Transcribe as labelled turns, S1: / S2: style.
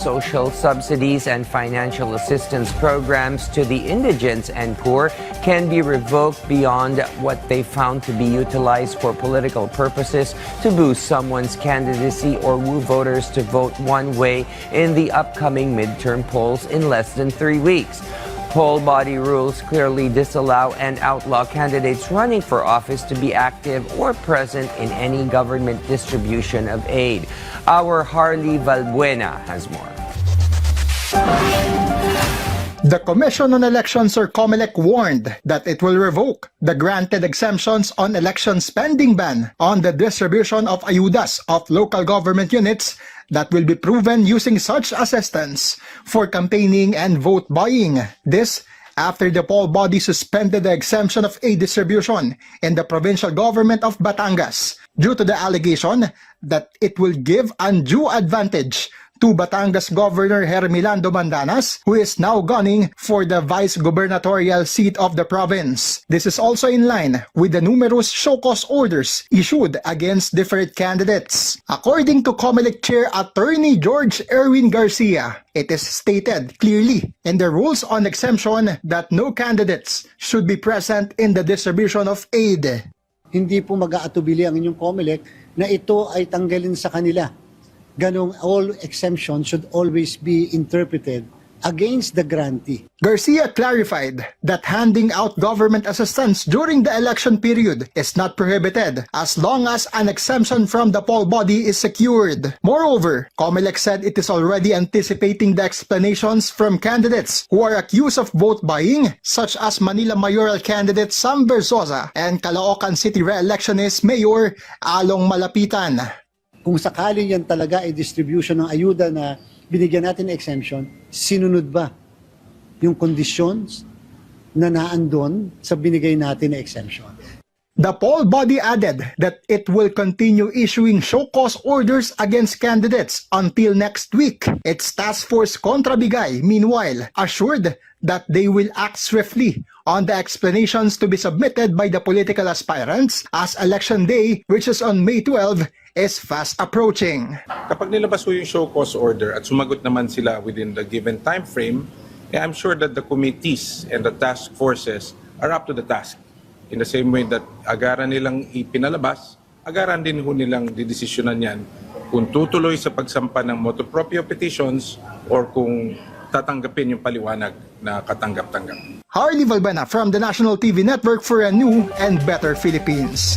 S1: social subsidies and financial assistance programs to the indigents and poor can be revoked beyond what they found to be utilized for political purposes to boost someone's candidacy or woo voters to vote one way in the upcoming midterm polls in less than 3 weeks. Poll body rules clearly disallow and outlaw candidates running for office to be active or present in any government distribution of aid. Our Harley Valbuena has more.
S2: The Commission on Elections or COMELEC warned that it will revoke the granted exemptions on election spending ban on the distribution of ayudas of local government units that will be proven using such assistance for campaigning and vote buying. This after the poll body suspended the exemption of aid distribution in the provincial government of Batangas due to the allegation that it will give undue advantage to Batangas Governor Hermelando Mandanas, who is now gunning for the vice-gubernatorial seat of the province. This is also in line with the numerous show-cause orders issued against different candidates. According to COMELEC Chair Attorney George Erwin Garcia, it is stated clearly in the rules on exemption that no candidates should be present in the distribution of aid.
S3: Hindi po mag-aatubili ang inyong COMELEC na ito ay tanggalin sa kanila. Ganong all exemptions should always be interpreted against the grantee.
S2: Garcia clarified that handing out government assistance during the election period is not prohibited as long as an exemption from the poll body is secured. Moreover, COMELEC said it is already anticipating the explanations from candidates who are accused of vote buying, such as Manila mayoral candidate Sam Berzosa and Caloocan City re-electionist Mayor Along Malapitan.
S3: Kung sakali yan talaga ay distribution ng ayuda na binigyan natin ng exemption, sinunod ba yung conditions na naandun sa binigay natin na exemption?
S2: The poll body added that it will continue issuing show-cause orders against candidates until next week. Its task force Contrabigay, meanwhile, assured that they will act swiftly on the explanations to be submitted by the political aspirants as Election Day, which is on May 12, is fast approaching.
S4: Kapag nilabas ko yung show cause order at sumagot naman sila within the given time frame, I'm sure that the committees and the task forces are up to the task. In the same way that agaran nilang ipinalabas, agaran din ho nilang didesisyonan yan kung tutuloy sa pagsampa ng motu proprio petitions or kung tatanggapin yung paliwanag na katanggap-tanggap.
S2: Harley Valbuena from the National TV Network for a new and better Philippines.